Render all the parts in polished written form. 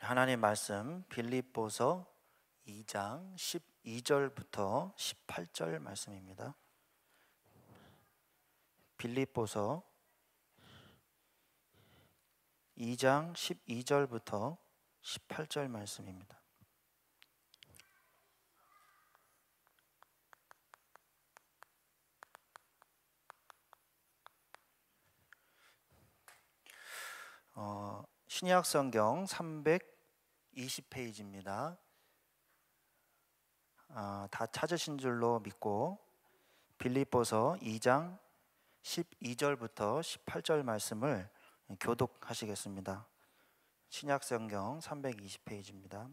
하나님 말씀 빌립보서 2장 12절부터 18절 말씀입니다. 빌립보서 2장 12절부터 18절 말씀입니다. 신약 성경 320페이지입니다. 다 찾으신 줄로 믿고 빌립보서 2장 12절부터 18절 말씀을 교독하시겠습니다. 신약 성경 320페이지입니다.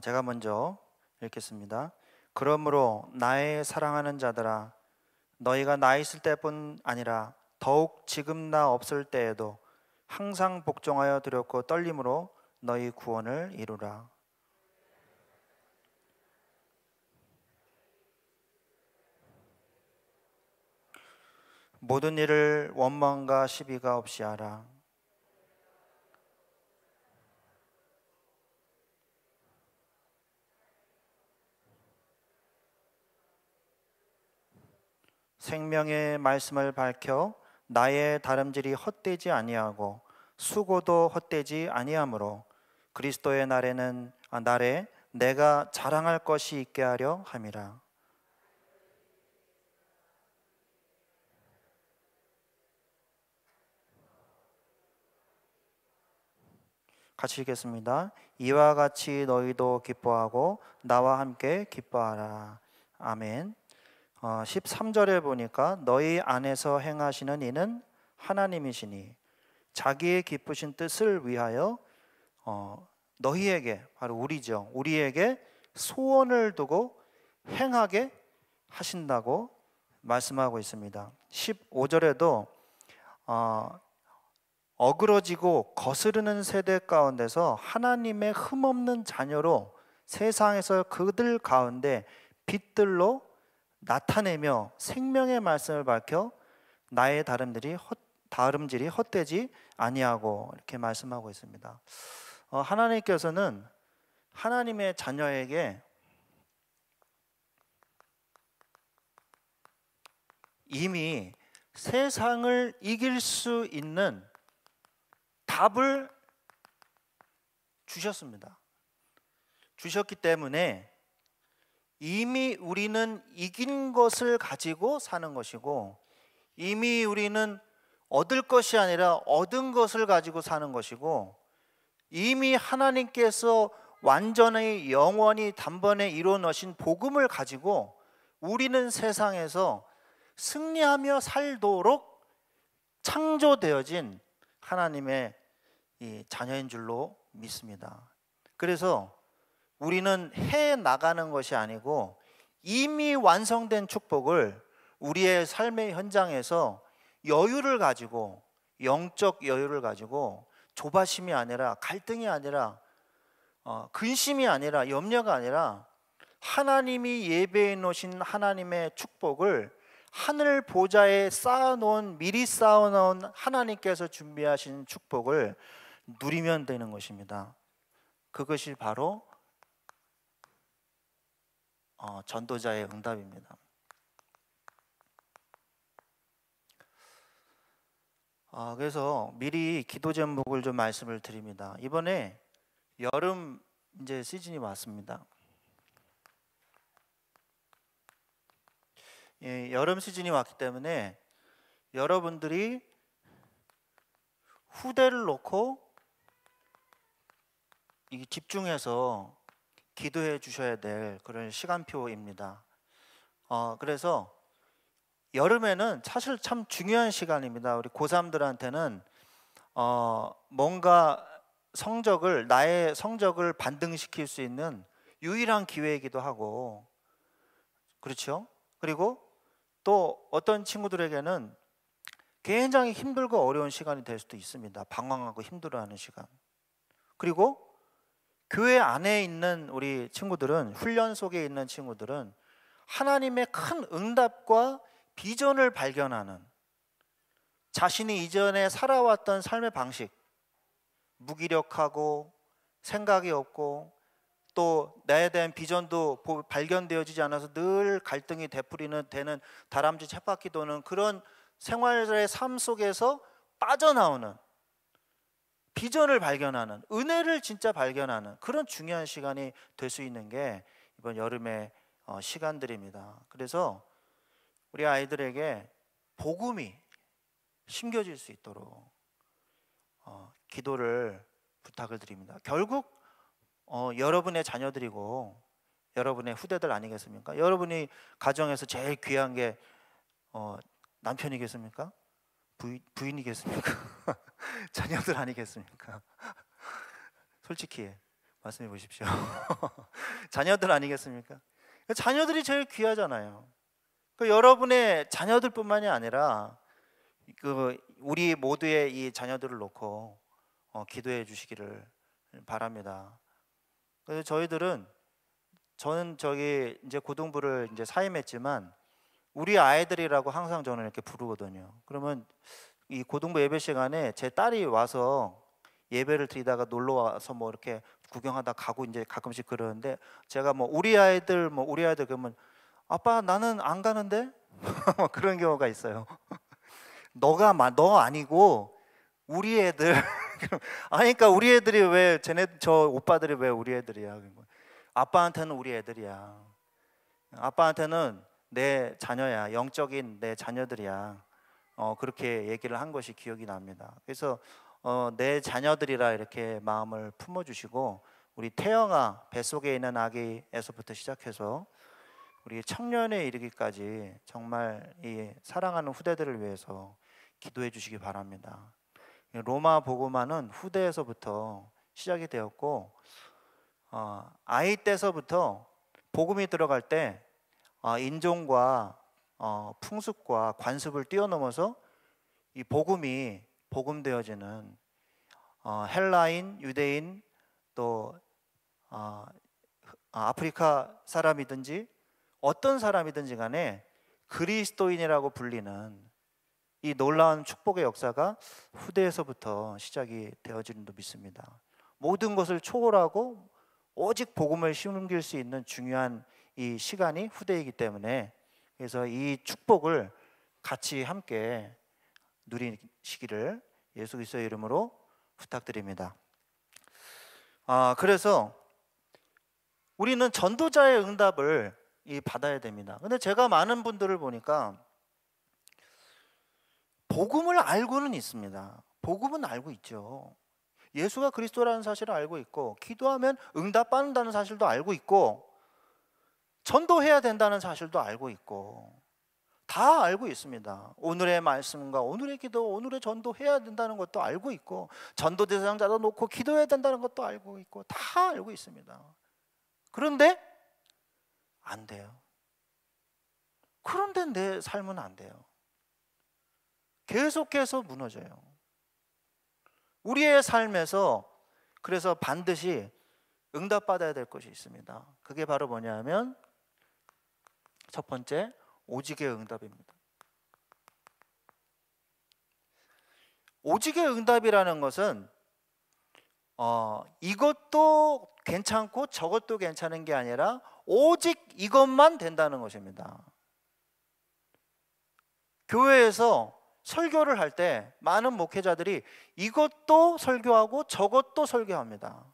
제가 먼저 읽겠습니다. 그러므로 나의 사랑하는 자들아, 너희가 나 있을 때뿐 아니라 더욱 지금 나 없을 때에도 항상 복종하여 두렵고 떨림으로 너희 구원을 이루라. 모든 일을 원망과 시비가 없이 하라. 생명의 말씀을 밝혀 나의 다름질이 헛되지 아니하고 수고도 헛되지 아니하므로 그리스도의 날에 내가 자랑할 것이 있게 하려 함이라. 같이 읽겠습니다. 이와 같이 너희도 기뻐하고 나와 함께 기뻐하라. 아멘. 13절에 보니까 너희 안에서 행하시는 이는 하나님이시니 자기의 기쁘신 뜻을 위하여 너희에게, 바로 우리에게 소원을 두고 행하게 하신다고 말씀하고 있습니다. 15절에도 어그러지고 거스르는 세대 가운데서 하나님의 흠없는 자녀로 세상에서 그들 가운데 빛들로 나타내며 생명의 말씀을 밝혀 나의 다름질이 헛되지 아니하고 이렇게 말씀하고 있습니다. 하나님께서는 하나님의 자녀에게 이미 세상을 이길 수 있는 답을 주셨습니다. 주셨기 때문에 이미 우리는 이긴 것을 가지고 사는 것이고, 이미 우리는 얻을 것이 아니라 얻은 것을 가지고 사는 것이고, 이미 하나님께서 완전히 영원히 단번에 이루어 놓으신 복음을 가지고 우리는 세상에서 승리하며 살도록 창조되어진 하나님의 이 자녀인 줄로 믿습니다. 그래서 우리는 해 나가는 것이 아니고 이미 완성된 축복을 우리의 삶의 현장에서 여유를 가지고, 영적 여유를 가지고, 조바심이 아니라, 갈등이 아니라, 근심이 아니라, 염려가 아니라 하나님이 예배해 놓으신 하나님의 축복을 하늘 보좌에 미리 쌓아놓은 하나님께서 준비하신 축복을 누리면 되는 것입니다. 그것이 바로 전도자의 응답입니다. 그래서 미리 기도 제목을 좀 말씀을 드립니다. 이번에 여름 이제 시즌이 왔습니다. 여름 시즌이 왔기 때문에 여러분들이 후대를 놓고 집중해서 기도해 주셔야 될 그런 시간표입니다. 그래서 여름에는 사실 참 중요한 시간입니다. 우리 고3들한테는 뭔가 나의 성적을 반등시킬 수 있는 유일한 기회이기도 하고, 그렇죠? 그리고 또 어떤 친구들에게는 굉장히 힘들고 어려운 시간이 될 수도 있습니다. 방황하고 힘들어하는 시간. 그리고 교회 안에 있는 우리 친구들은, 훈련 속에 있는 친구들은 하나님의 큰 응답과 비전을 발견하는, 자신이 이전에 살아왔던 삶의 방식, 무기력하고 생각이 없고 또 나에 대한 비전도 발견되어지지 않아서 늘 갈등이 되는 다람쥐 쳇바퀴 도는 그런 생활의 삶 속에서 빠져나오는, 비전을 발견하는, 은혜를 진짜 발견하는 그런 중요한 시간이 될 수 있는 게 이번 여름의 시간들입니다. 그래서 우리 아이들에게 복음이 심겨질 수 있도록 기도를 부탁을 드립니다. 결국 여러분의 자녀들이고 여러분의 후대들 아니겠습니까? 여러분이 가정에서 제일 귀한 게 남편이겠습니까? 부인이겠습니까? 자녀들 아니겠습니까? 솔직히 말씀해 보십시오. 자녀들 아니겠습니까? 자녀들이 제일 귀하잖아요. 여러분의 자녀들뿐만이 아니라 우리 모두의 이 자녀들을 놓고 기도해 주시기를 바랍니다. 그래서 저는 이제 고등부를 이제 사임했지만 우리 아이들이라고 항상 저는 이렇게 부르거든요. 그러면 이 고등부 예배 시간에 제 딸이 와서 예배를 드리다가 놀러 와서 뭐 이렇게 구경하다 가고 이제 가끔씩 그러는데, 제가 우리 아이들 그러면 아빠 나는 안 가는데 그런 경우가 있어요. 너 아니고 우리 애들. 아니 그러니까 우리 애들이 왜 저 오빠들이 왜 우리 애들이야? 아빠한테는 우리 애들이야. 아빠한테는 내 자녀야. 영적인 내 자녀들이야. 그렇게 얘기를 한 것이 기억이 납니다. 그래서 내 자녀들이라 이렇게 마음을 품어주시고, 우리 태영아 뱃속에 있는 아기에서부터 시작해서 우리 청년에 이르기까지 정말 이 사랑하는 후대들을 위해서 기도해 주시기 바랍니다. 로마 복음화는 후대에서부터 시작이 되었고, 아이 때서부터 복음이 들어갈 때 인종과 풍습과 관습을 뛰어넘어서 이 복음이 복음되어지는 헬라인, 유대인, 또 아프리카 사람이든지 어떤 사람이든지 간에 그리스도인이라고 불리는 이 놀라운 축복의 역사가 후대에서부터 시작이 되어지는 줄 믿습니다. 모든 것을 초월하고 오직 복음을 심길 수 있는 중요한 이 시간이 후대이기 때문에, 그래서 이 축복을 같이 함께 누리시기를 예수 그리스도의 이름으로 부탁드립니다. 그래서 우리는 전도자의 응답을 받아야 됩니다. 근데 제가 많은 분들을 보니까 복음을 알고는 있습니다. 복음은 알고 있죠. 예수가 그리스도라는 사실을 알고 있고, 기도하면 응답받는다는 사실도 알고 있고, 전도해야 된다는 사실도 알고 있고, 다 알고 있습니다. 오늘의 말씀과 오늘의 기도, 오늘의 전도해야 된다는 것도 알고 있고, 전도 대상자도 놓고 기도해야 된다는 것도 알고 있고, 다 알고 있습니다. 그런데 안 돼요. 그런데 내 삶은 안 돼요. 계속해서 무너져요. 우리의 삶에서 그래서 반드시 응답받아야 될 것이 있습니다. 그게 바로 뭐냐면 첫 번째, 오직의 응답입니다. 오직의 응답이라는 것은 이것도 괜찮고 저것도 괜찮은 게 아니라 오직 이것만 된다는 것입니다. 교회에서 설교를 할 때 많은 목회자들이 이것도 설교하고 저것도 설교합니다.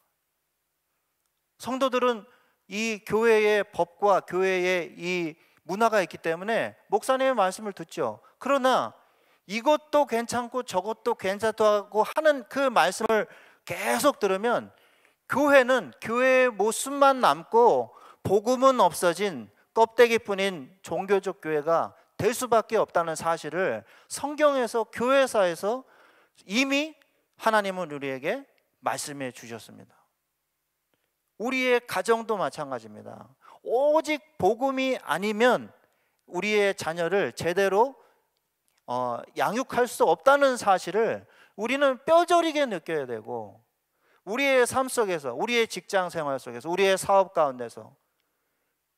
성도들은 이 교회의 법과 교회의 이 문화가 있기 때문에 목사님의 말씀을 듣죠. 그러나 이것도 괜찮고 저것도 괜찮다고 하는 그 말씀을 계속 들으면 교회는 교회의 모습만 남고 복음은 없어진 껍데기뿐인 종교적 교회가 될 수밖에 없다는 사실을 성경에서, 교회사에서 이미 하나님은 우리에게 말씀해 주셨습니다. 우리의 가정도 마찬가지입니다. 오직 복음이 아니면 우리의 자녀를 제대로 양육할 수 없다는 사실을 우리는 뼈저리게 느껴야 되고, 우리의 삶 속에서, 우리의 직장 생활 속에서, 우리의 사업 가운데서,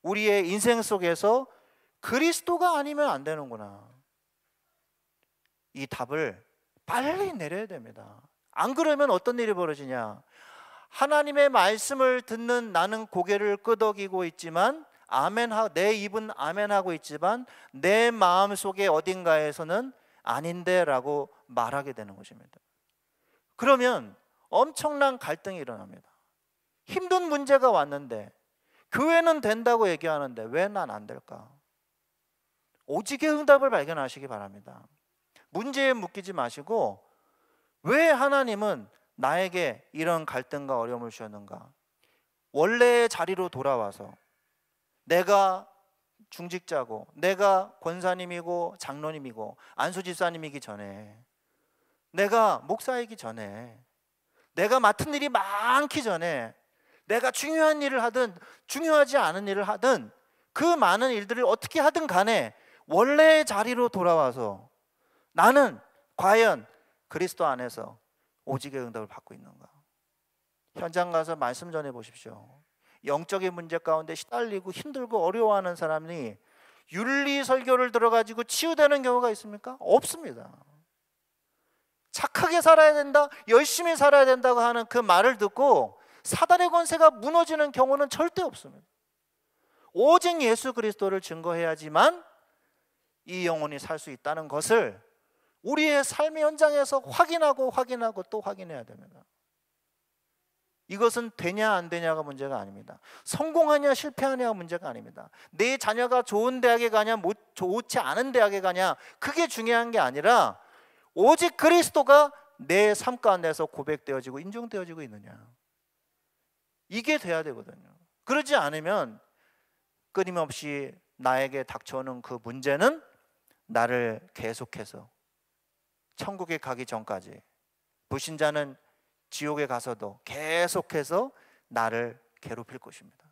우리의 인생 속에서 그리스도가 아니면 안 되는구나, 이 답을 빨리 내려야 됩니다. 안 그러면 어떤 일이 벌어지냐? 하나님의 말씀을 듣는 나는 고개를 끄덕이고 있지만 내 입은 아멘하고 있지만 내 마음속에 어딘가에서는 아닌데 라고 말하게 되는 것입니다. 그러면 엄청난 갈등이 일어납니다. 힘든 문제가 왔는데 교회는 된다고 얘기하는데 왜 난 안 될까? 오직의 응답을 발견하시기 바랍니다. 문제에 묶이지 마시고 왜 하나님은 나에게 이런 갈등과 어려움을 주셨는가? 원래의 자리로 돌아와서 내가 중직자고 내가 권사님이고 장로님이고 안수집사님이기 전에, 내가 목사이기 전에, 내가 맡은 일이 많기 전에, 내가 중요한 일을 하든 중요하지 않은 일을 하든 그 많은 일들을 어떻게 하든 간에 원래의 자리로 돌아와서 나는 과연 그리스도 안에서 오직의 응답을 받고 있는가? 현장 가서 말씀 전해 보십시오. 영적인 문제 가운데 시달리고 힘들고 어려워하는 사람이 윤리 설교를 들어가지고 치유되는 경우가 있습니까? 없습니다. 착하게 살아야 된다, 열심히 살아야 된다고 하는 그 말을 듣고 사단의 권세가 무너지는 경우는 절대 없습니다. 오직 예수 그리스도를 증거해야지만 이 영혼이 살 수 있다는 것을 우리의 삶의 현장에서 확인하고 또 확인해야 됩니다. 이것은 되냐 안 되냐가 문제가 아닙니다. 성공하냐 실패하냐가 문제가 아닙니다. 내 자녀가 좋은 대학에 가냐 좋지 않은 대학에 가냐 그게 중요한 게 아니라 오직 그리스도가 내 삶 가운데서 고백되어지고 인정되어지고 있느냐, 이게 돼야 되거든요. 그러지 않으면 끊임없이 나에게 닥쳐오는 그 문제는 나를 계속해서 천국에 가기 전까지, 불신자는 지옥에 가서도 계속해서 나를 괴롭힐 것입니다.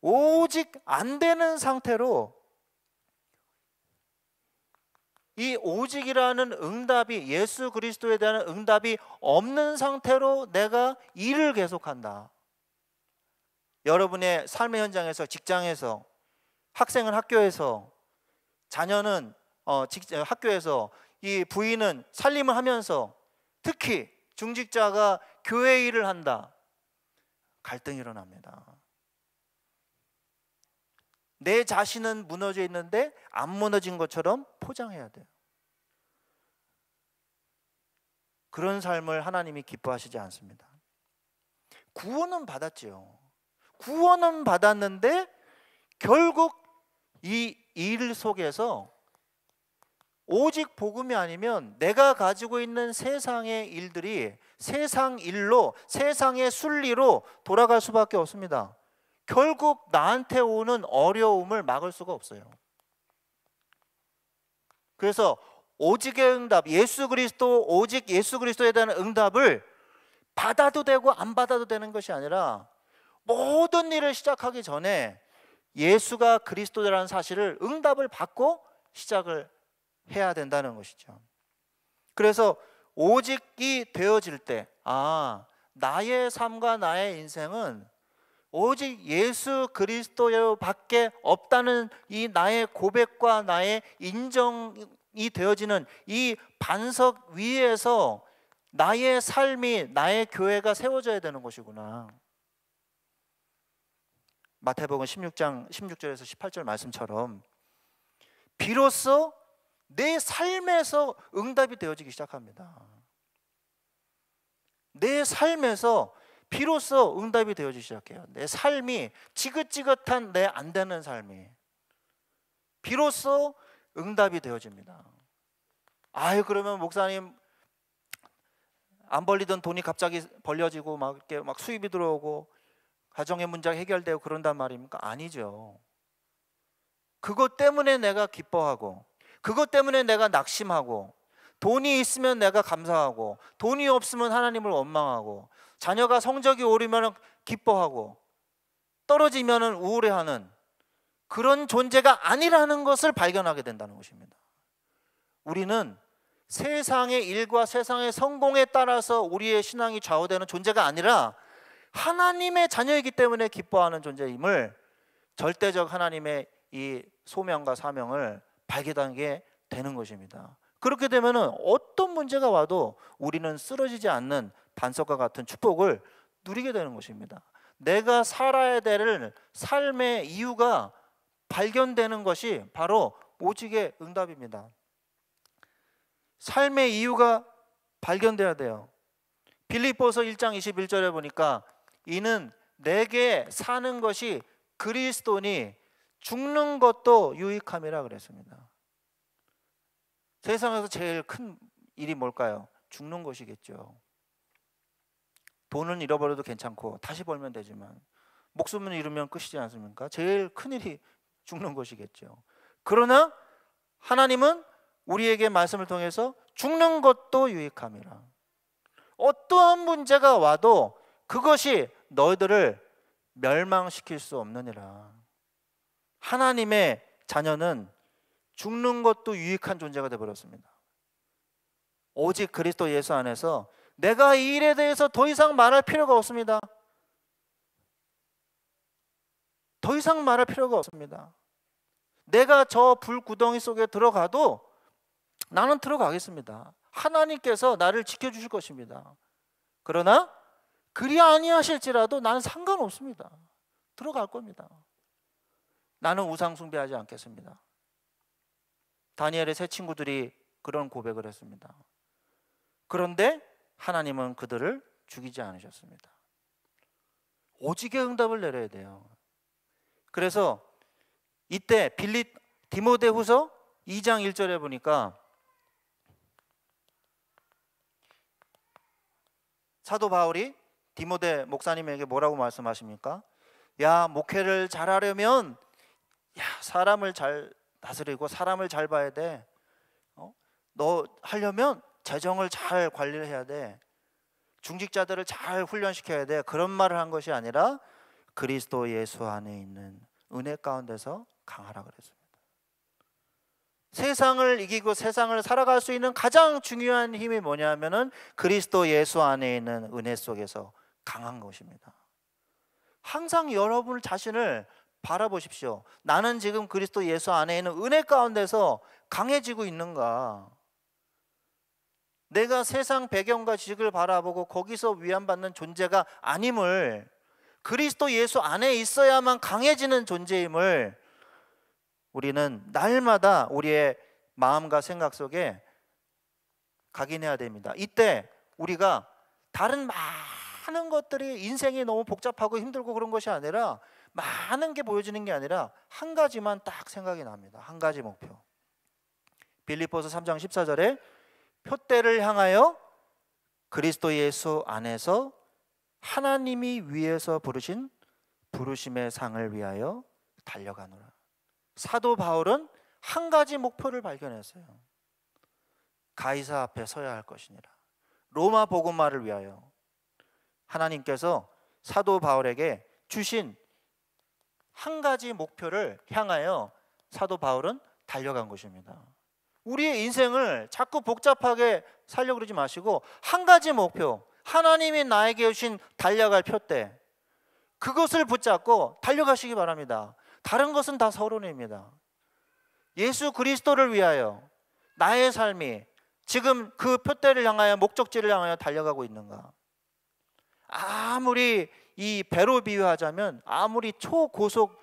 오직 안 되는 상태로, 이 오직이라는 응답이, 예수 그리스도에 대한 응답이 없는 상태로 내가 일을 계속한다. 여러분의 삶의 현장에서, 직장에서, 학생은 학교에서, 자녀는 학교에서, 이 부인은 살림을 하면서, 특히 중직자가 교회 일을 한다. 갈등이 일어납니다. 내 자신은 무너져 있는데 안 무너진 것처럼 포장해야 돼요. 그런 삶을 하나님이 기뻐하시지 않습니다. 구원은 받았지요. 구원은 받았는데 결국 이 일 속에서 오직 복음이 아니면 내가 가지고 있는 세상의 일들이 세상 일로, 세상의 순리로 돌아갈 수밖에 없습니다. 결국 나한테 오는 어려움을 막을 수가 없어요. 그래서 오직의 응답, 오직 예수 그리스도에 대한 응답을 받아도 되고 안 받아도 되는 것이 아니라 모든 일을 시작하기 전에 예수가 그리스도라는 사실을 응답을 받고 시작을 해야 된다는 것이죠. 그래서 오직이 되어질 때, 나의 삶과 나의 인생은 오직 예수 그리스도밖에 없다는 이 나의 고백과 나의 인정이 되어지는 이 반석 위에서 나의 삶이, 나의 교회가 세워져야 되는 것이구나. 마태복음 16장 16절에서 18절 말씀처럼 비로소 내 삶에서 응답이 되어지기 시작합니다. 내 삶에서 비로소 응답이 되어지기 시작해요. 내 삶이 지긋지긋한 내 안 되는 삶이 비로소 응답이 되어집니다. 그러면 목사님 안 벌리던 돈이 갑자기 벌려지고 이렇게 수입이 들어오고 가정의 문제가 해결되고 그런단 말입니까? 아니죠. 그것 때문에 내가 기뻐하고, 그것 때문에 내가 낙심하고, 돈이 있으면 내가 감사하고, 돈이 없으면 하나님을 원망하고, 자녀가 성적이 오르면 기뻐하고, 떨어지면 우울해하는 그런 존재가 아니라는 것을 발견하게 된다는 것입니다. 우리는 세상의 일과 세상의 성공에 따라서 우리의 신앙이 좌우되는 존재가 아니라 하나님의 자녀이기 때문에 기뻐하는 존재임을, 절대적 하나님의 이 소명과 사명을 발견하게 되는 것입니다. 그렇게 되면은 어떤 문제가 와도 우리는 쓰러지지 않는 반석과 같은 축복을 누리게 되는 것입니다. 내가 살아야 될 삶의 이유가 발견되는 것이 바로 오직의 응답입니다. 삶의 이유가 발견돼야 돼요. 빌립보서 1장 21절에 보니까 이는 내게 사는 것이 그리스도니 죽는 것도 유익함이라 그랬습니다. 세상에서 제일 큰 일이 뭘까요? 죽는 것이겠죠. 돈은 잃어버려도 괜찮고 다시 벌면 되지만 목숨은 잃으면 끝이지 않습니까? 제일 큰 일이 죽는 것이겠죠. 그러나 하나님은 우리에게 말씀을 통해서 죽는 것도 유익함이라. 어떠한 문제가 와도 그것이 너희들을 멸망시킬 수 없느니라. 하나님의 자녀는 죽는 것도 유익한 존재가 되어버렸습니다. 오직 그리스도 예수 안에서 내가 이 일에 대해서 더 이상 말할 필요가 없습니다. 더 이상 말할 필요가 없습니다. 내가 저 불구덩이 속에 들어가도 나는 들어가겠습니다. 하나님께서 나를 지켜주실 것입니다. 그러나 그리 아니하실지라도 나는 상관없습니다. 들어갈 겁니다. 나는 우상 숭배하지 않겠습니다. 다니엘의 세 친구들이 그런 고백을 했습니다. 그런데 하나님은 그들을 죽이지 않으셨습니다. 오직의 응답을 내려야 돼요. 그래서 이때 디모데후서 2장 1절에 보니까 사도 바울이 디모데 목사님에게 뭐라고 말씀하십니까? 야, 목회를 잘하려면 사람을 잘 다스리고 사람을 잘 봐야 돼. 너 하려면 재정을 잘 관리를 해야 돼. 중직자들을 잘 훈련시켜야 돼. 그런 말을 한 것이 아니라 그리스도 예수 안에 있는 은혜 가운데서 강하라 그랬습니다. 세상을 이기고 세상을 살아갈 수 있는 가장 중요한 힘이 뭐냐면은 그리스도 예수 안에 있는 은혜 속에서 강한 것입니다. 항상 여러분 자신을 바라보십시오. 나는 지금 그리스도 예수 안에 있는 은혜 가운데서 강해지고 있는가? 내가 세상 배경과 지식을 바라보고 거기서 위안받는 존재가 아님을, 그리스도 예수 안에 있어야만 강해지는 존재임을 우리는 날마다 우리의 마음과 생각 속에 각인해야 됩니다. 이때 우리가 다른 많은 것들이 인생이 너무 복잡하고 힘들고 그런 것이 아니라, 많은 게 보여지는 게 아니라 한 가지만 딱 생각이 납니다. 한 가지 목표. 빌립보서 3장 14절에 표대를 향하여 그리스도 예수 안에서 하나님이 위에서 부르신 부르심의 상을 위하여 달려가노라. 사도 바울은 한 가지 목표를 발견했어요. 가이사 앞에 서야 할 것이니라. 로마 복음화를 위하여 하나님께서 사도 바울에게 주신 한 가지 목표를 향하여 사도 바울은 달려간 것입니다. 우리의 인생을 자꾸 복잡하게 살려고 그러지 마시고 한 가지 목표, 하나님이 나에게 주신 달려갈 표대, 그것을 붙잡고 달려가시기 바랍니다. 다른 것은 다 서론입니다. 예수 그리스도를 위하여 나의 삶이 지금 그 표대를 향하여, 목적지를 향하여 달려가고 있는가? 아무리 이 배로 비유하자면, 아무리 초고속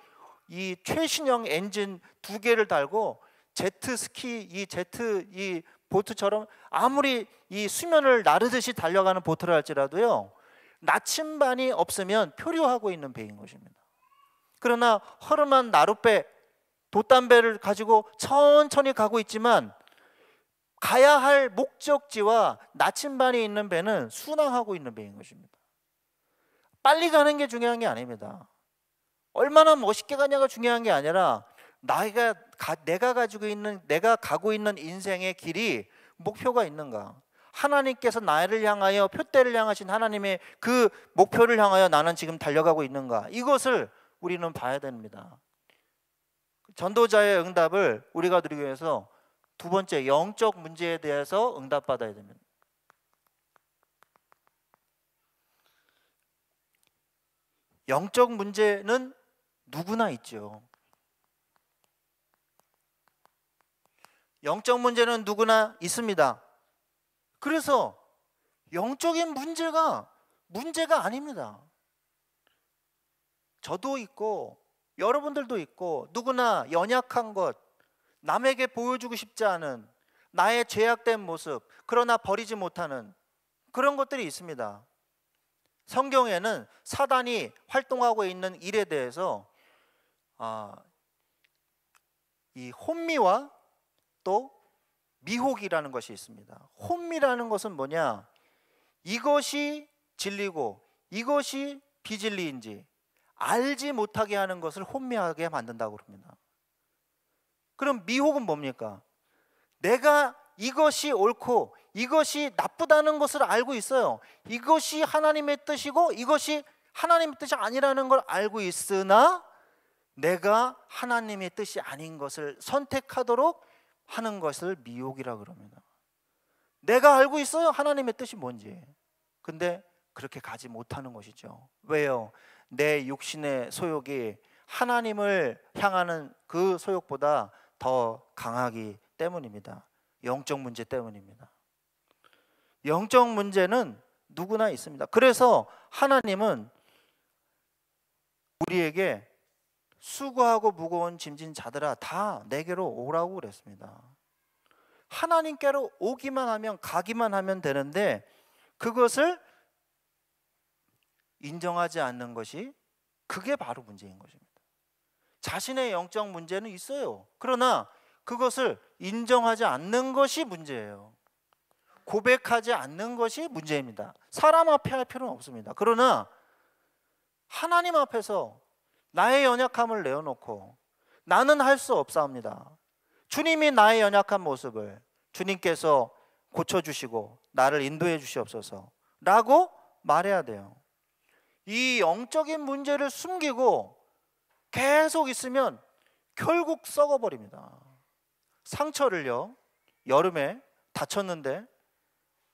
이 최신형 엔진 2개를 달고 제트스키 이 보트처럼 아무리 이 수면을 나르듯이 달려가는 보트를 할지라도요, 나침반이 없으면 표류하고 있는 배인 것입니다. 그러나 허름한 나룻배, 돛담배를 가지고 천천히 가고 있지만 가야 할 목적지와 나침반이 있는 배는 순항하고 있는 배인 것입니다. 빨리 가는 게 중요한 게 아닙니다. 얼마나 멋있게 가냐가 중요한 게 아니라 내가 가고 있는 인생의 길이 목표가 있는가? 하나님께서 나를 향하여 표대를 향하신 하나님의 그 목표를 향하여 나는 지금 달려가고 있는가? 이것을 우리는 봐야 됩니다. 전도자의 응답을 우리가 누리기 위해서 두 번째, 영적 문제에 대해서 응답받아야 됩니다. 영적 문제는 누구나 있죠. 영적 문제는 누구나 있습니다. 그래서 영적인 문제가 아닙니다. 저도 있고 여러분들도 있고 누구나 연약한 것, 남에게 보여주고 싶지 않은 나의 죄악된 모습, 그러나 버리지 못하는 그런 것들이 있습니다. 성경에는 사단이 활동하고 있는 일에 대해서 이 혼미와 또 미혹이라는 것이 있습니다. 혼미라는 것은 뭐냐? 이것이 진리고 이것이 비진리인지 알지 못하게 하는 것을 혼미하게 만든다고 합니다. 그럼 미혹은 뭡니까? 내가 이것이 옳고 이것이 나쁘다는 것을 알고 있어요. 이것이 하나님의 뜻이고 이것이 하나님의 뜻이 아니라는 걸 알고 있으나 내가 하나님의 뜻이 아닌 것을 선택하도록 하는 것을 미혹이라고 그럽니다. 내가 알고 있어요, 하나님의 뜻이 뭔지. 근데 그렇게 가지 못하는 것이죠. 왜요? 내 육신의 소욕이 하나님을 향하는 그 소욕보다 더 강하기 때문입니다. 영적 문제 때문입니다. 영적 문제는 누구나 있습니다. 그래서 하나님은 우리에게 수고하고 무거운 짐진 자들아 다 내게로 오라고 그랬습니다. 하나님께로 오기만 하면, 가기만 하면 되는데 그것을 인정하지 않는 것이, 그게 바로 문제인 것입니다. 자신의 영적 문제는 있어요. 그러나 그것을 인정하지 않는 것이 문제예요. 고백하지 않는 것이 문제입니다. 사람 앞에 할 필요는 없습니다. 그러나 하나님 앞에서 나의 연약함을 내어놓고 나는 할 수 없사옵니다. 주님이 나의 연약한 모습을 주님께서 고쳐주시고 나를 인도해 주시옵소서 라고 말해야 돼요. 이 영적인 문제를 숨기고 계속 있으면 결국 썩어버립니다. 상처를요, 여름에 다쳤는데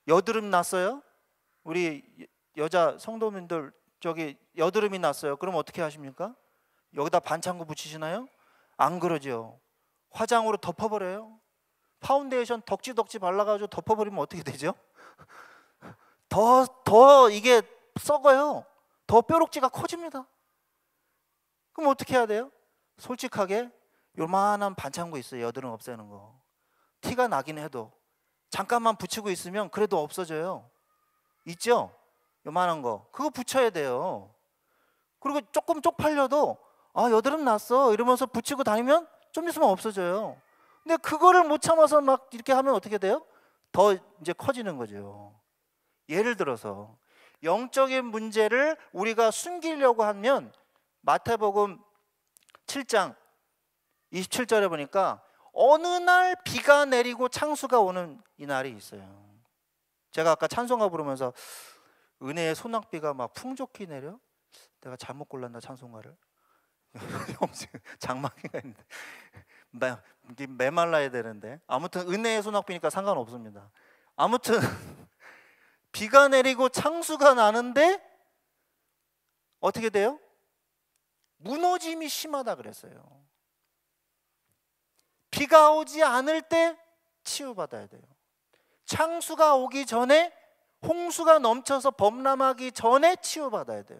여드름 났어요? 우리 여자 성도님들 저기 여드름이 났어요. 그럼 어떻게 하십니까? 여기다 반창고 붙이시나요? 안 그러죠. 화장으로 덮어버려요. 파운데이션 덕지덕지 발라가지고 덮어버리면 어떻게 되죠? 더 이게 썩어요. 더 뾰록지가 커집니다. 그럼 어떻게 해야 돼요? 솔직하게 요만한 반창고 있어요. 여드름 없애는 거. 티가 나긴 해도 잠깐만 붙이고 있으면 그래도 없어져요. 있죠? 요만한 거. 그거 붙여야 돼요. 그리고 조금 쪽팔려도 여드름 났어 이러면서 붙이고 다니면 좀 있으면 없어져요. 근데 그거를 못 참아서 막 이렇게 하면 어떻게 돼요? 더 이제 커지는 거죠. 예를 들어서 영적인 문제를 우리가 숨기려고 하면 마태복음 7장 27절에 보니까 어느 날 비가 내리고 창수가 오는 이 날이 있어요. 제가 아까 찬송가 부르면서 은혜의 소낙비가 막 풍족히 내려? 내가 잘못 골랐나 찬송가를? 장마기가 있는데 메말라야 되는데, 아무튼 은혜의 소낙비니까 상관없습니다. 아무튼 비가 내리고 창수가 나는데 어떻게 돼요? 무너짐이 심하다 그랬어요. 비가 오지 않을 때 치유받아야 돼요. 창수가 오기 전에, 홍수가 넘쳐서 범람하기 전에 치유받아야 돼요.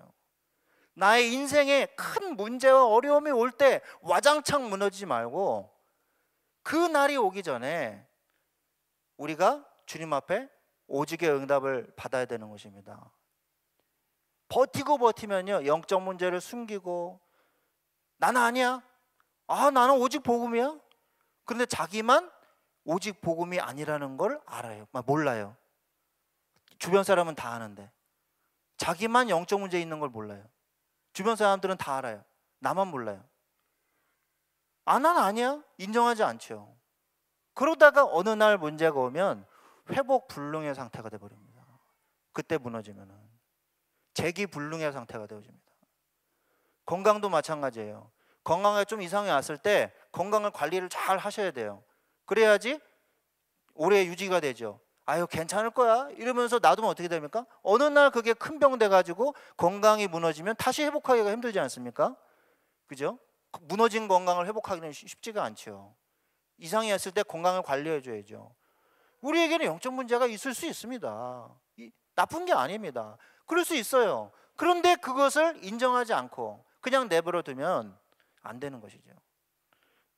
나의 인생에 큰 문제와 어려움이 올 때 와장창 무너지지 말고 그 날이 오기 전에 우리가 주님 앞에 오직의 응답을 받아야 되는 것입니다. 버티면요, 영적 문제를 숨기고 나는 아니야, 나는 오직 복음이야. 그런데 자기만 오직 복음이 아니라는 걸 알아요. 몰라요. 주변 사람은 다 아는데 자기만 영적 문제 있는 걸 몰라요. 주변 사람들은 다 알아요. 나만 몰라요. 난 아니야, 인정하지 않죠. 그러다가 어느 날 문제가 오면 회복 불능의 상태가 되어버립니다. 그때 무너지면은 재기 불능의 상태가 되어집니다. 건강도 마찬가지예요. 건강에 좀 이상이 왔을 때 건강을 관리를 잘 하셔야 돼요. 그래야지 오래 유지가 되죠. 괜찮을 거야 이러면서 놔두면 어떻게 됩니까? 어느 날 그게 큰 병 돼가지고 건강이 무너지면 다시 회복하기가 힘들지 않습니까? 그죠? 무너진 건강을 회복하기는 쉽지가 않죠. 이상이 있을 때 건강을 관리해 줘야죠. 우리에게는 영적 문제가 있을 수 있습니다. 나쁜 게 아닙니다. 그럴 수 있어요. 그런데 그것을 인정하지 않고 그냥 내버려 두면 안 되는 것이죠.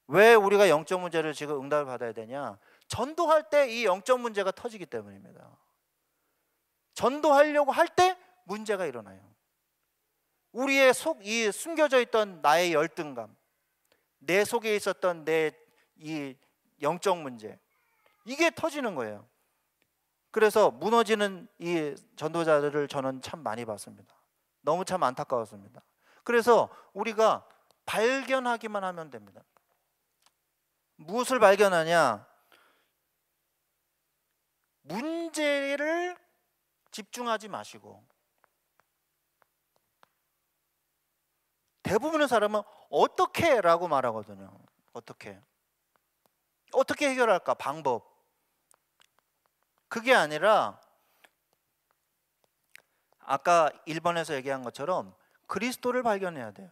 왜 우리가 영적 문제를 지금 응답을 받아야 되냐? 전도할 때 이 영적 문제가 터지기 때문입니다. 전도하려고 할 때 문제가 일어나요. 우리의 이 숨겨져 있던 나의 열등감, 내 속에 있었던 내 이 영적 문제, 이게 터지는 거예요. 그래서 무너지는 이 전도자들을 저는 참 많이 봤습니다. 너무 참 안타까웠습니다. 그래서 우리가 발견하기만 하면 됩니다. 무엇을 발견하냐? 문제를 집중하지 마시고, 대부분의 사람은 어떻게 라고 말하거든요. 어떻게 해결할까? 방법. 그게 아니라 아까 1번에서 얘기한 것처럼 그리스도를 발견해야 돼요.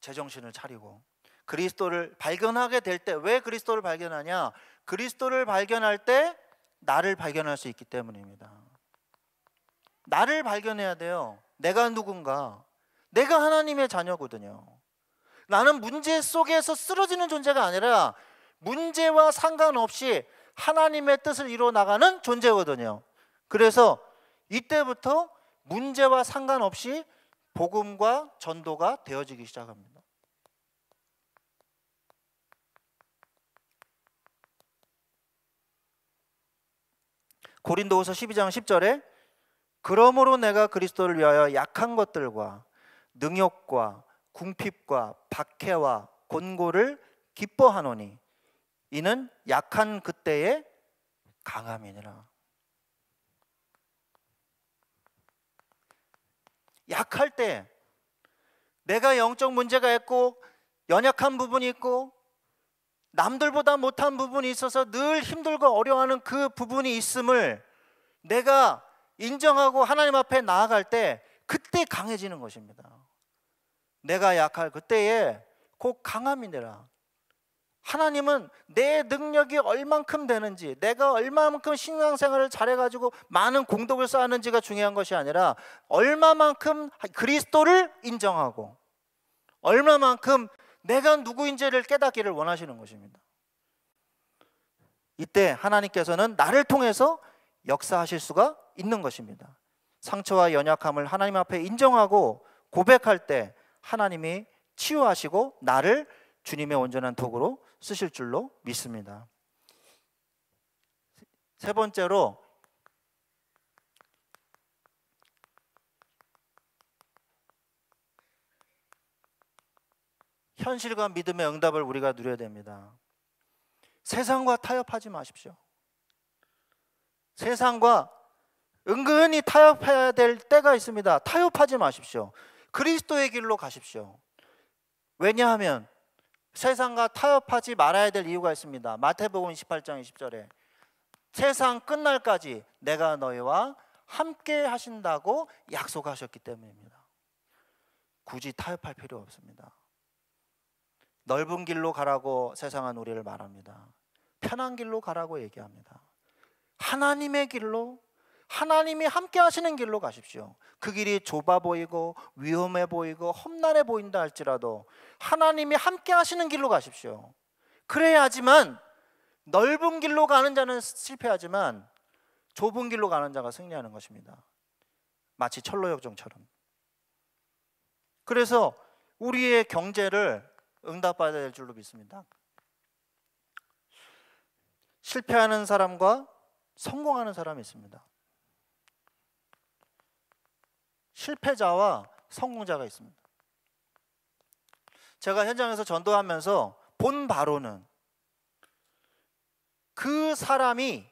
제정신을 차리고 그리스도를 발견하게 될 때, 왜 그리스도를 발견하냐? 그리스도를 발견할 때 나를 발견할 수 있기 때문입니다. 나를 발견해야 돼요. 내가 누군가? 내가 하나님의 자녀거든요. 나는 문제 속에서 쓰러지는 존재가 아니라 문제와 상관없이 하나님의 뜻을 이루어 나가는 존재거든요. 그래서 이때부터 문제와 상관없이 복음과 전도가 되어지기 시작합니다. 고린도후서 12장 10절에 그러므로 내가 그리스도를 위하여 약한 것들과 능욕과 궁핍과 박해와 곤고를 기뻐하노니 이는 약한 그때의 강함이니라. 약할 때, 내가 영적 문제가 있고 연약한 부분이 있고 남들보다 못한 부분이 있어서 늘 힘들고 어려워하는 그 부분이 있음을 내가 인정하고 하나님 앞에 나아갈 때 그때 강해지는 것입니다. 내가 약할 그때에 곧 강함이 되라. 하나님은 내 능력이 얼만큼 되는지, 내가 얼마만큼 신앙생활을 잘해가지고 많은 공덕을 쌓았는지가 중요한 것이 아니라 얼마만큼 그리스도를 인정하고 얼마만큼 내가 누구인지를 깨닫기를 원하시는 것입니다. 이때 하나님께서는 나를 통해서 역사하실 수가 있는 것입니다. 상처와 연약함을 하나님 앞에 인정하고 고백할 때 하나님이 치유하시고 나를 주님의 온전한 도구로 쓰실 줄로 믿습니다. 세 번째로 현실과 믿음의 응답을 우리가 누려야 됩니다. 세상과 타협하지 마십시오. 세상과 은근히 타협해야 될 때가 있습니다. 타협하지 마십시오. 그리스도의 길로 가십시오. 왜냐하면 세상과 타협하지 말아야 될 이유가 있습니다. 마태복음 28장 20절에 세상 끝날까지 내가 너희와 함께 하신다고 약속하셨기 때문입니다. 굳이 타협할 필요 없습니다. 넓은 길로 가라고 세상은 우리를 말합니다. 편한 길로 가라고 얘기합니다. 하나님의 길로, 하나님이 함께 하시는 길로 가십시오. 그 길이 좁아 보이고 위험해 보이고 험난해 보인다 할지라도 하나님이 함께 하시는 길로 가십시오. 그래야지만 넓은 길로 가는 자는 실패하지만 좁은 길로 가는 자가 승리하는 것입니다. 마치 철로역정처럼. 그래서 우리의 경제를 응답받아야 될 줄로 믿습니다. 실패하는 사람과 성공하는 사람이 있습니다. 실패자와 성공자가 있습니다. 제가 현장에서 전도하면서 본 바로는 그 사람이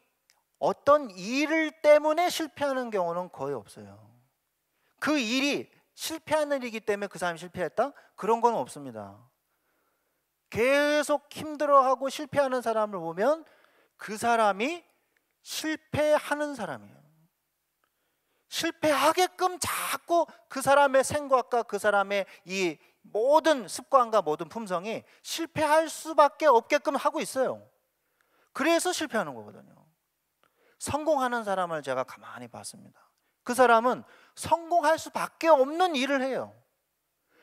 어떤 일 때문에 실패하는 경우는 거의 없어요. 그 일이 실패하는 일이기 때문에 그 사람이 실패했다? 그런 건 없습니다. 계속 힘들어하고 실패하는 사람을 보면 그 사람이 실패하는 사람이에요. 실패하게끔 자꾸 그 사람의 생각과 그 사람의 이 모든 습관과 모든 품성이 실패할 수밖에 없게끔 하고 있어요. 그래서 실패하는 거거든요. 성공하는 사람을 제가 가만히 봤습니다. 그 사람은 성공할 수밖에 없는 일을 해요.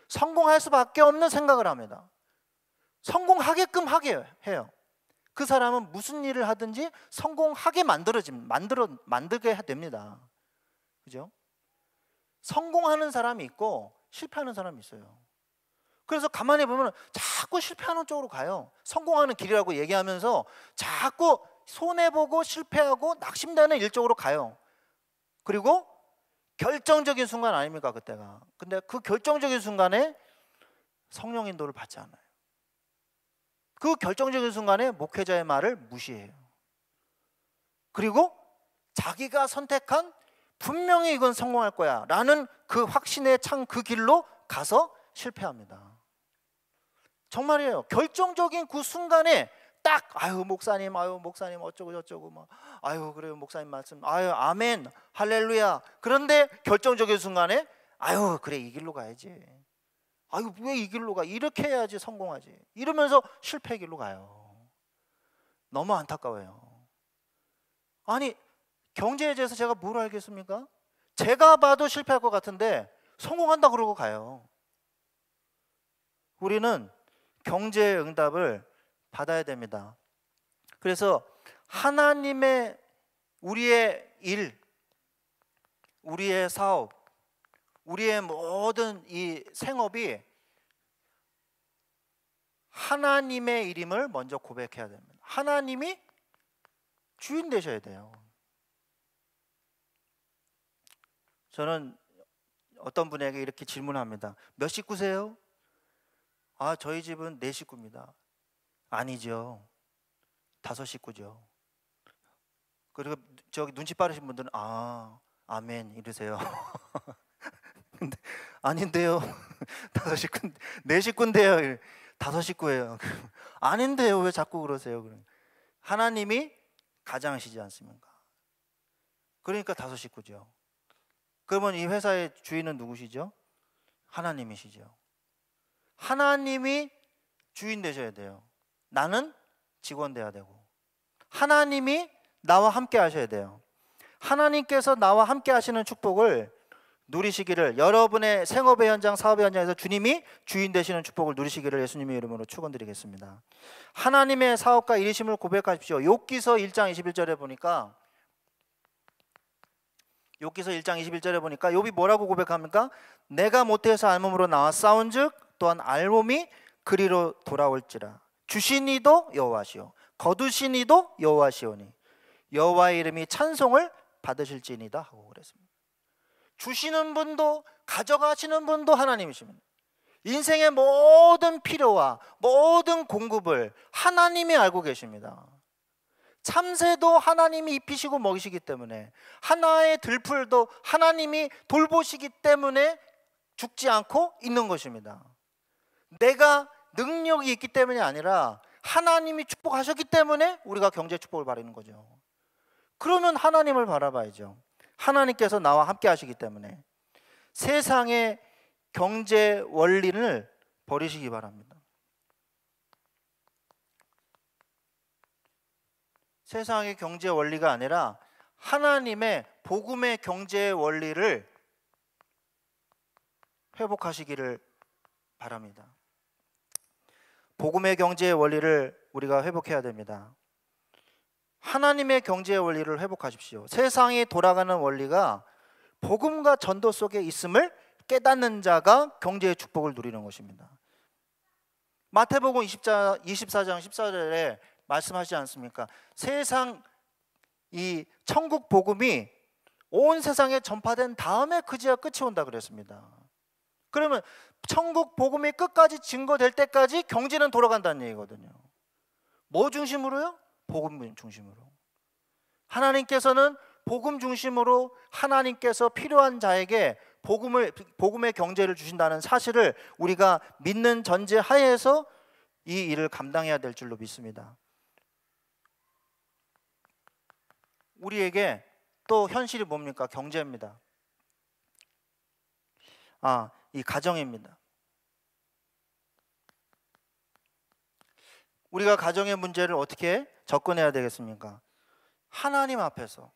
성공할 수밖에 없는 생각을 합니다. 성공하게끔 하게 해요. 그 사람은 무슨 일을 하든지 성공하게 만들게 됩니다. 그죠? 성공하는 사람이 있고 실패하는 사람이 있어요. 그래서 가만히 보면 자꾸 실패하는 쪽으로 가요. 성공하는 길이라고 얘기하면서 자꾸 손해보고 실패하고 낙심되는 일 쪽으로 가요. 그리고 결정적인 순간 아닙니까, 그때가. 근데 그 결정적인 순간에 성령 인도를 받지 않아요. 그 결정적인 순간에 목회자의 말을 무시해요. 그리고 자기가 선택한 분명히 이건 성공할 거야 라는 그 확신에 찬 그 길로 가서 실패합니다. 정말이에요. 결정적인 그 순간에 딱 아유 목사님 어쩌고 저쩌고 막 아유 그래요 목사님 말씀 아유 아멘 할렐루야. 그런데 결정적인 순간에 아유 그래 이 길로 가야지. 아유 왜 이 길로 가? 이렇게 해야지 성공하지. 이러면서 실패 길로 가요. 너무 안타까워요. 아니 경제에 대해서 제가 뭘 알겠습니까? 제가 봐도 실패할 것 같은데 성공한다 그러고 가요. 우리는 경제의 응답을 받아야 됩니다. 그래서 하나님의 우리의 일, 우리의 사업, 우리의 모든 이 생업이 하나님의 일임을 먼저 고백해야 됩니다. 하나님이 주인 되셔야 돼요. 저는 어떤 분에게 이렇게 질문합니다. 몇 식구세요? 아, 저희 집은 4식구입니다. 아니죠. 5식구죠. 그리고 저기 눈치 빠르신 분들은 아, 아멘 이러세요. 근데 아닌데요. 5식구, 4식구인데요. 5식구예요. 아닌데요. 왜 자꾸 그러세요? 하나님이 가장이시지 않습니까? 그러니까 5식구죠. 그러면 이 회사의 주인은 누구시죠? 하나님이시죠. 하나님이 주인 되셔야 돼요. 나는 직원 돼야 되고 하나님이 나와 함께 하셔야 돼요. 하나님께서 나와 함께 하시는 축복을 누리시기를, 여러분의 생업의 현장, 사업의 현장에서 주님이 주인 되시는 축복을 누리시기를 예수님의 이름으로 축원드리겠습니다. 하나님의 사업과 일이심을 고백하십시오. 욥기서 1장 21절에 보니까 욥이 뭐라고 고백합니까? 내가 모태에서 알몸으로 나와 싸운즉 또한 알몸이 그리로 돌아올지라. 주신 이도 여호와시오 거두신 이도 여호와시오니 여호와의 이름이 찬송을 받으실지니이다 하고 그랬습니다. 주시는 분도 가져가시는 분도 하나님이십니다. 인생의 모든 필요와 모든 공급을 하나님이 알고 계십니다. 참새도 하나님이 입히시고 먹이시기 때문에, 하나의 들풀도 하나님이 돌보시기 때문에 죽지 않고 있는 것입니다. 내가 능력이 있기 때문이 아니라 하나님이 축복하셨기 때문에 우리가 경제 축복을 바라는 거죠. 그러면 하나님을 바라봐야죠. 하나님께서 나와 함께 하시기 때문에 세상의 경제 원리를 버리시기 바랍니다. 세상의 경제 원리가 아니라 하나님의 복음의 경제 원리를 회복하시기를 바랍니다. 복음의 경제 원리를 우리가 회복해야 됩니다. 하나님의 경제 원리를 회복하십시오. 세상이 돌아가는 원리가 복음과 전도 속에 있음을 깨닫는 자가 경제의 축복을 누리는 것입니다. 마태복음 24장 14절에 말씀하시지 않습니까? 세상 이 천국 복음이 온 세상에 전파된 다음에 그제야 끝이 온다 그랬습니다. 그러면 천국 복음이 끝까지 증거될 때까지 경제는 돌아간다는 얘기거든요. 뭐 중심으로요? 복음 중심으로. 하나님께서는 복음 중심으로 하나님께서 필요한 자에게 복음의 경제를 주신다는 사실을 우리가 믿는 전제 하에서 이 일을 감당해야 될 줄로 믿습니다. 우리에게 또 현실이 뭡니까? 경제입니다. 이 가정입니다. 우리가 가정의 문제를 어떻게 접근해야 되겠습니까? 하나님 앞에서.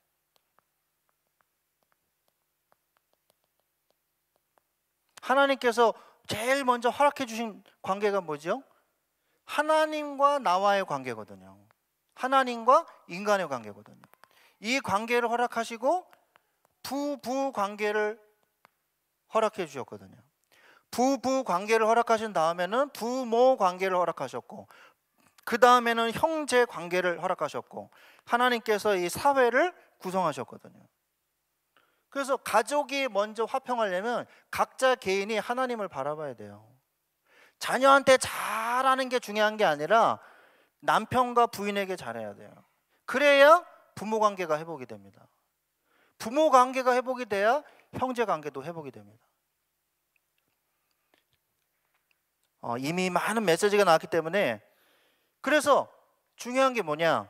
하나님께서 제일 먼저 허락해 주신 관계가 뭐죠? 하나님과 나와의 관계거든요. 하나님과 인간의 관계거든요. 이 관계를 허락하시고 부부 관계를 허락해 주셨거든요. 부부 관계를 허락하신 다음에는 부모 관계를 허락하셨고, 그 다음에는 형제 관계를 허락하셨고, 하나님께서 이 사회를 구성하셨거든요. 그래서 가족이 먼저 화평하려면 각자 개인이 하나님을 바라봐야 돼요. 자녀한테 잘하는 게 중요한 게 아니라 남편과 부인에게 잘해야 돼요. 그래야 부모 관계가 회복이 됩니다. 부모 관계가 회복이 돼야 형제 관계도 회복이 됩니다. 이미 많은 메시지가 나왔기 때문에, 그래서 중요한 게 뭐냐?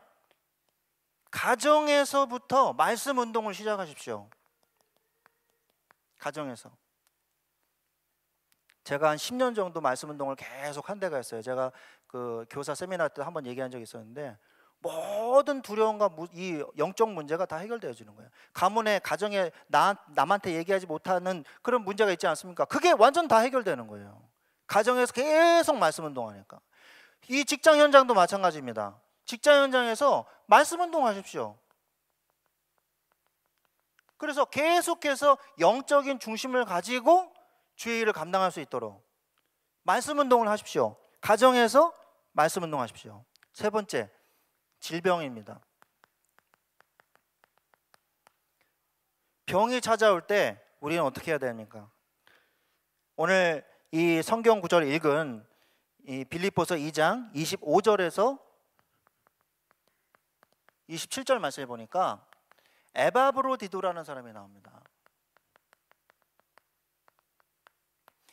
가정에서부터 말씀 운동을 시작하십시오. 가정에서. 제가 한 10년 정도 말씀 운동을 계속 한 데가 있어요. 제가 그 교사 세미나 때 한번 얘기한 적이 있었는데, 모든 두려움과 이 영적 문제가 다 해결되어지는 거예요. 가문에, 가정에 남한테 얘기하지 못하는 그런 문제가 있지 않습니까? 그게 완전 다 해결되는 거예요. 가정에서 계속 말씀 운동하니까. 이 직장 현장도 마찬가지입니다. 직장 현장에서 말씀 운동하십시오. 그래서 계속해서 영적인 중심을 가지고 주의 일을 감당할 수 있도록 말씀 운동을 하십시오. 가정에서 말씀 운동하십시오. 세 번째, 질병입니다. 병이 찾아올 때 우리는 어떻게 해야 됩니까? 오늘 이 성경 구절을 읽은 이 빌립보서 2장 25절에서 27절 말씀에 보니까 에바브로디도라는 사람이 나옵니다.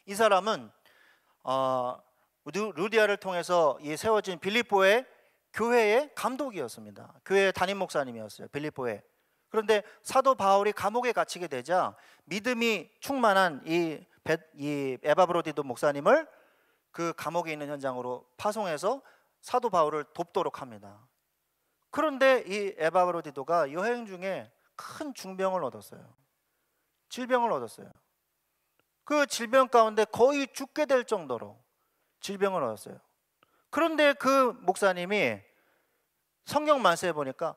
이 사람은 루디아를 통해서 이 세워진 빌립보의 교회의 감독이었습니다. 교회 담임 목사님이었어요. 빌립보에. 그런데 사도 바울이 감옥에 갇히게 되자 믿음이 충만한 이 에바브로디도 목사님을 그 감옥에 있는 현장으로 파송해서 사도 바울을 돕도록 합니다. 그런데 이 에바브로디도가 여행 중에 큰 중병을 얻었어요. 질병을 얻었어요. 그 질병 가운데 거의 죽게 될 정도로 질병을 얻었어요. 그런데 그 목사님이 성경 말씀에 보니까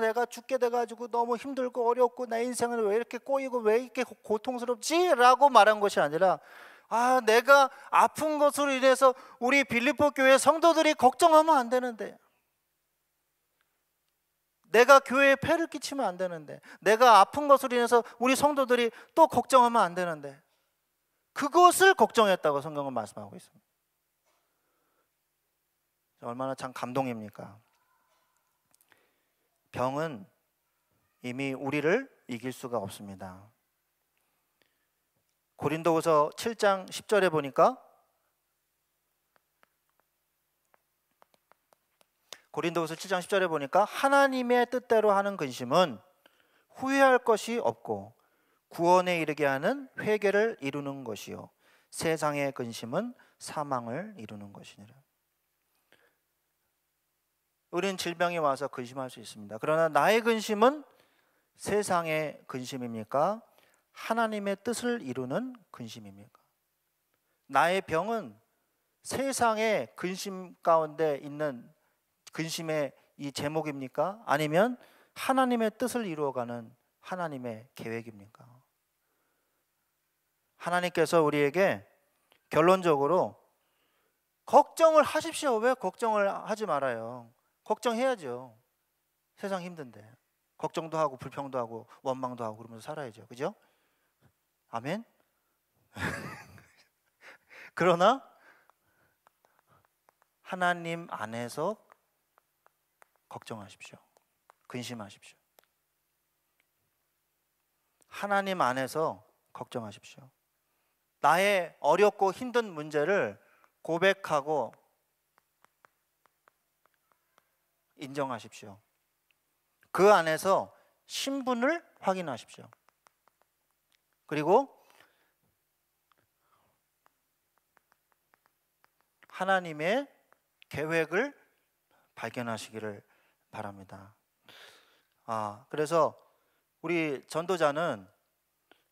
내가 죽게 돼가지고 너무 힘들고 어렵고 내 인생은 왜 이렇게 꼬이고 왜 이렇게 고통스럽지? 라고 말한 것이 아니라 내가 아픈 것으로 인해서 우리 빌립보 교회 성도들이 걱정하면 안 되는데, 내가 교회에 폐를 끼치면 안 되는데, 내가 아픈 것으로 인해서 우리 성도들이 또 걱정하면 안 되는데, 그것을 걱정했다고 성경은 말씀하고 있습니다. 얼마나 참 감동입니까? 병은 이미 우리를 이길 수가 없습니다. 고린도후서 7장 10절에 보니까 하나님의 뜻대로 하는 근심은 후회할 것이 없고 구원에 이르게 하는 회개를 이루는 것이요 세상의 근심은 사망을 이루는 것이니라. 우리는 질병이 와서 근심할 수 있습니다. 그러나 나의 근심은 세상의 근심입니까? 하나님의 뜻을 이루는 근심입니까? 나의 병은 세상의 근심 가운데 있는 근심의 이 제목입니까? 아니면 하나님의 뜻을 이루어가는 하나님의 계획입니까? 하나님께서 우리에게 결론적으로 걱정을 하십시오. 왜 걱정을 하지 말아요? 걱정해야죠. 세상 힘든데 걱정도 하고 불평도 하고 원망도 하고 그러면서 살아야죠. 그죠? 아멘? 그러나 하나님 안에서 걱정하십시오. 근심하십시오. 하나님 안에서 걱정하십시오. 나의 어렵고 힘든 문제를 고백하고 인정하십시오. 그 안에서 신분을 확인하십시오. 그리고 하나님의 계획을 발견하시기를 바랍니다. 그래서 우리 전도자는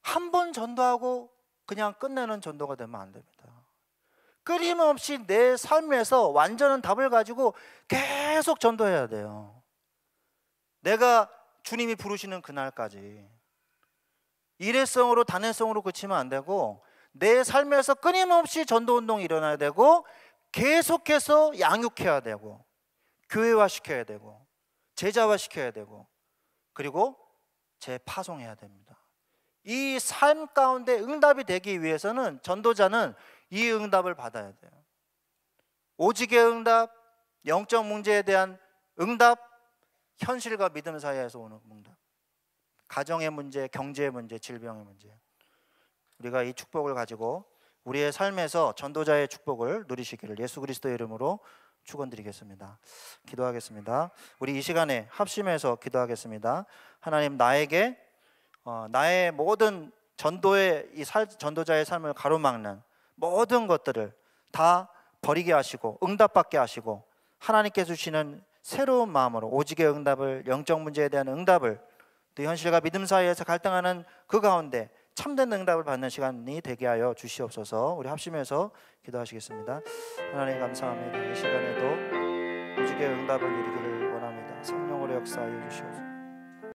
한 번 전도하고 그냥 끝내는 전도가 되면 안 됩니다. 끊임없이 내 삶에서 완전한 답을 가지고 계속 전도해야 돼요. 내가 주님이 부르시는 그날까지. 일회성으로 단회성으로 그치면 안 되고 내 삶에서 끊임없이 전도운동이 일어나야 되고 계속해서 양육해야 되고 교회화시켜야 되고 제자화시켜야 되고 그리고 재파송해야 됩니다. 이 삶 가운데 응답이 되기 위해서는 전도자는 이 응답을 받아야 돼요. 오직의 응답, 영적 문제에 대한 응답, 현실과 믿음 사이에서 오는 응답, 가정의 문제, 경제의 문제, 질병의 문제. 우리가 이 축복을 가지고 우리의 삶에서 전도자의 축복을 누리시기를 예수 그리스도의 이름으로 축원드리겠습니다. 기도하겠습니다. 우리 이 시간에 합심해서 기도하겠습니다. 하나님, 나에게 나의 모든 전도의 전도자의 삶을 가로막는 모든 것들을 다 버리게 하시고 응답받게 하시고 하나님께서 주시는 새로운 마음으로 오직의 응답을, 영적 문제에 대한 응답을, 또 현실과 믿음 사이에서 갈등하는 그 가운데 참된 응답을 받는 시간이 되게 하여 주시옵소서. 우리 합심해서 기도하시겠습니다. 하나님 감사합니다. 이 시간에도 오직의 응답을 누리기를 원합니다. 성령으로 역사하여 주시옵소서.